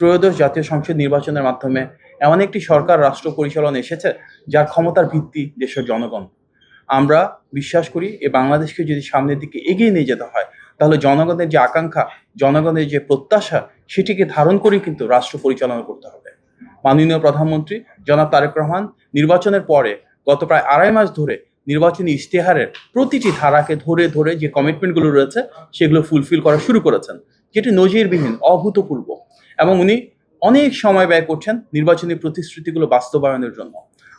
ত্রয়োদশ জাতীয় সংসদ নির্বাচনের মাধ্যমে এমন একটি সরকার রাষ্ট্র পরিচালনা এসেছে যার ক্ষমতার ভিত্তি দেশের জনগণ। আমরা বিশ্বাস করি এই বাংলাদেশকে যদি সামনের দিকে এগিয়ে নিয়ে যেতে হয় তাহলে জনগণের যে আকাঙ্ক্ষা, জনগণের যে প্রত্যাশা সেটিকে ধারণ করেই কিন্তু রাষ্ট্র পরিচালনা করতে হবে। মাননীয় প্রধানমন্ত্রী জনাব তারেক রহমান নির্বাচনের পরে গত প্রায় 2.5 মাস ধরে নির্বাচনী ইশতেহারের প্রতিটি ধারাকে ধরে ধরে যে কমিটমেন্টগুলো রয়েছে সেগুলো ফুলফিল করা শুরু করেছেন, যেটি নজিরবিহীন, অভূতপূর্ব। এবং উনি অনেক সময় ব্যয় করছেন নির্বাচনী প্রতিশ্রুতিগুলো বাস্তবায়নের জন্য।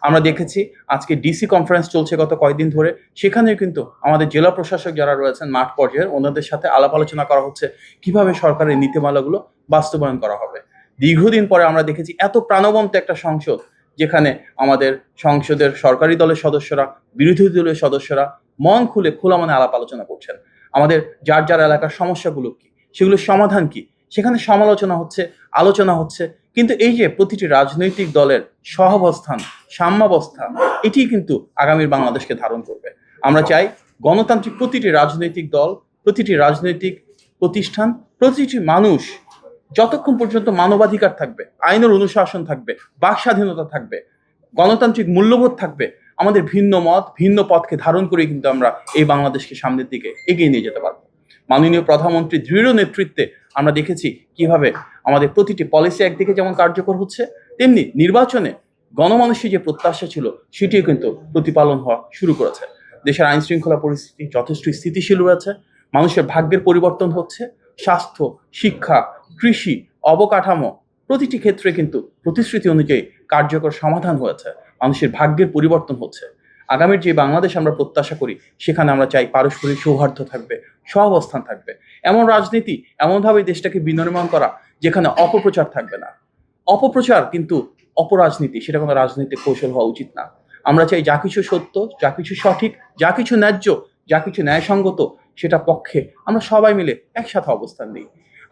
আমরা দেখেছি আজকে ডিসি কনফারেন্স চলছে গত কয়েকদিন ধরে, সেখানেও কিন্তু আমাদের জেলা প্রশাসক যারা রয়েছেন মাঠ পর্যায়ের, ওনাদের সাথে আলাপ আলোচনা করা হচ্ছে কিভাবে সরকারের নীতিমালাগুলো বাস্তবায়ন করা হবে। দীর্ঘদিন পরে আমরা দেখেছি এত প্রাণবন্ত একটা সংসদ, যেখানে আমাদের সংসদের সরকারি দলের সদস্যরা, বিরোধী দলের সদস্যরা মন খুলে খোলা মনে আলাপ আলোচনা করছেন। আমাদের যার যার এলাকার সমস্যাগুলো কি, সেগুলোর সমাধান কি, সেখানে সমালোচনা হচ্ছে, আলোচনা হচ্ছে। কিন্তু এই যে প্রতিটি রাজনৈতিক দলের সহাবস্থান, সাম্যাবস্থা, এটি কিন্তু আগামীর বাংলাদেশকে ধারণ করবে। আমরা চাই গণতান্ত্রিক প্রতিটি রাজনৈতিক দল, প্রতিটি রাজনৈতিক প্রতিষ্ঠান, প্রতিটি মানুষ যতক্ষণ পর্যন্ত মানবাধিকার থাকবে, আইনের অনুশাসন থাকবে, বাক স্বাধীনতা থাকবে, গণতান্ত্রিক মূল্যবোধ থাকবে, আমাদের ভিন্ন মত, ভিন্ন পথকে ধারণ করে কিন্তু আমরা এই বাংলাদেশকে সামনের দিকে এগিয়ে নিয়ে যেতে পারবো। মাননীয় প্রধানমন্ত্রীর দৃঢ় নেতৃত্বে আমরা দেখেছি কিভাবে আমাদের প্রতিটি পলিসি একদিকে যেমন কার্যকর হচ্ছে, তেমনি নির্বাচনে গণমানুষের যে প্রত্যাশা ছিল সেটিও কিন্তু প্রতিপালন হওয়া শুরু করেছে। দেশের আইন শৃঙ্খলা পরিস্থিতি যথেষ্ট স্থিতিশীল রয়েছে, মানুষের ভাগ্যের পরিবর্তন হচ্ছে, স্বাস্থ্য, শিক্ষা, কৃষি, অবকাঠামো প্রতিটি ক্ষেত্রে কিন্তু প্রতিশ্রুতি অনুযায়ী কার্যকর সমাধান হয়েছে, মানুষের ভাগ্যের পরিবর্তন হচ্ছে। আগামীর যে বাংলাদেশ আমরা প্রত্যাশা করি সেখানে আমরা চাই পারস্পরিক সৌহার্দ্য থাকবে, সহাবস্থান থাকবে, এমন রাজনীতি, এমনভাবে দেশটাকে বিনির্মাণ করা যেখানে অপপ্রচার থাকবে না। অপপ্রচার কিন্তু অপরাজনীতি, সেটা কোনো রাজনৈতিক কৌশল হওয়া উচিত না। আমরা চাই যা কিছু সত্য, যা কিছু সঠিক, যা কিছু ন্যায্য, যা কিছু ন্যায়সঙ্গত, সেটা পক্ষে আমরা সবাই মিলে একসাথে অবস্থান নিই।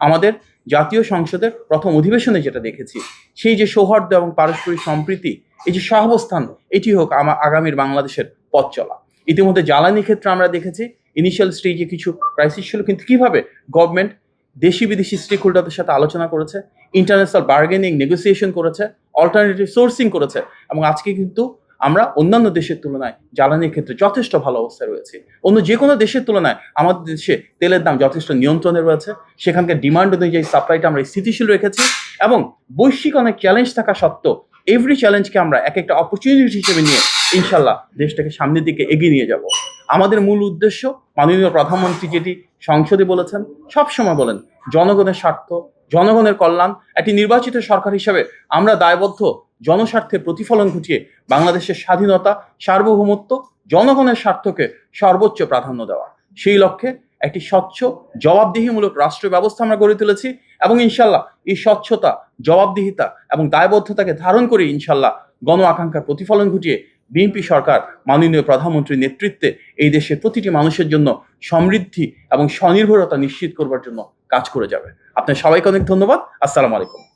আমাদের জাতীয় সংসদের প্রথম অধিবেশনে যেটা দেখেছি, সেই যে সৌহার্দ্য এবং পারস্পরিক সম্প্রীতি, এই যে সহাবস্থান, এটি হোক আগামীর বাংলাদেশের পথ চলা। ইতিমধ্যে জ্বালানি ক্ষেত্রে আমরা দেখেছি ইনিশিয়াল স্টেজে কিছু ক্রাইসিস ছিল, কিন্তু কিভাবে গভর্নমেন্ট দেশি বিদেশি স্টেক হোল্ডারদের সাথে আলোচনা করেছে, ইন্টারন্যাশনাল বার্গেনিং, নেগোসিয়েশন করেছে, অল্টারনেটিভ সোর্সিং করেছে, এবং আজকে কিন্তু আমরা অন্যান্য দেশের তুলনায় জ্বালানির ক্ষেত্রে যথেষ্ট ভালো অবস্থায় রয়েছে। অন্য যে কোনো দেশের তুলনায় আমাদের দেশে তেলের দাম যথেষ্ট নিয়ন্ত্রণে রয়েছে, সেখানকার ডিমান্ড অনুযায়ী সাপ্লাইটা আমরা স্থিতিশীল রেখেছি, এবং বৈশ্বিক অনেক চ্যালেঞ্জ থাকা সত্ত্বেও এভরি চ্যালেঞ্জকে আমরা এক একটা অপরচুনিটি হিসেবে নিয়ে ইনশাল্লাহ দেশটাকে সামনের দিকে এগিয়ে নিয়ে যাব। আমাদের মূল উদ্দেশ্য, মাননীয় প্রধানমন্ত্রী যেটি সংসদে বলেছেন, সবসময় বলেন, জনগণের স্বার্থ, জনগণের কল্যাণ। একটি নির্বাচিত সরকার হিসেবে আমরা দায়বদ্ধ জনস্বার্থের প্রতিফলন ঘটিয়ে বাংলাদেশের স্বাধীনতা, সার্বভৌমত্ব, জনগণের স্বার্থকে সর্বোচ্চ প্রাধান্য দেওয়া। সেই লক্ষ্যে একটি স্বচ্ছ, জবাবদিহিমূলক রাষ্ট্র ব্যবস্থা আমরা গড়ে তুলেছি, এবং ইনশাল্লাহ এই স্বচ্ছতা, জবাবদিহিতা এবং দায়বদ্ধতাকে ধারণ করে ইনশাল্লাহ গণ আকাঙ্ক্ষার প্রতিফলন ঘটিয়ে বিএনপি সরকার মাননীয় প্রধানমন্ত্রীর নেতৃত্বে এই দেশের প্রতিটি মানুষের জন্য সমৃদ্ধি এবং স্বনির্ভরতা নিশ্চিত করবার জন্য কাজ করে যাবে। আপনার সবাইকে অনেক ধন্যবাদ। আসসালামু আলাইকুম।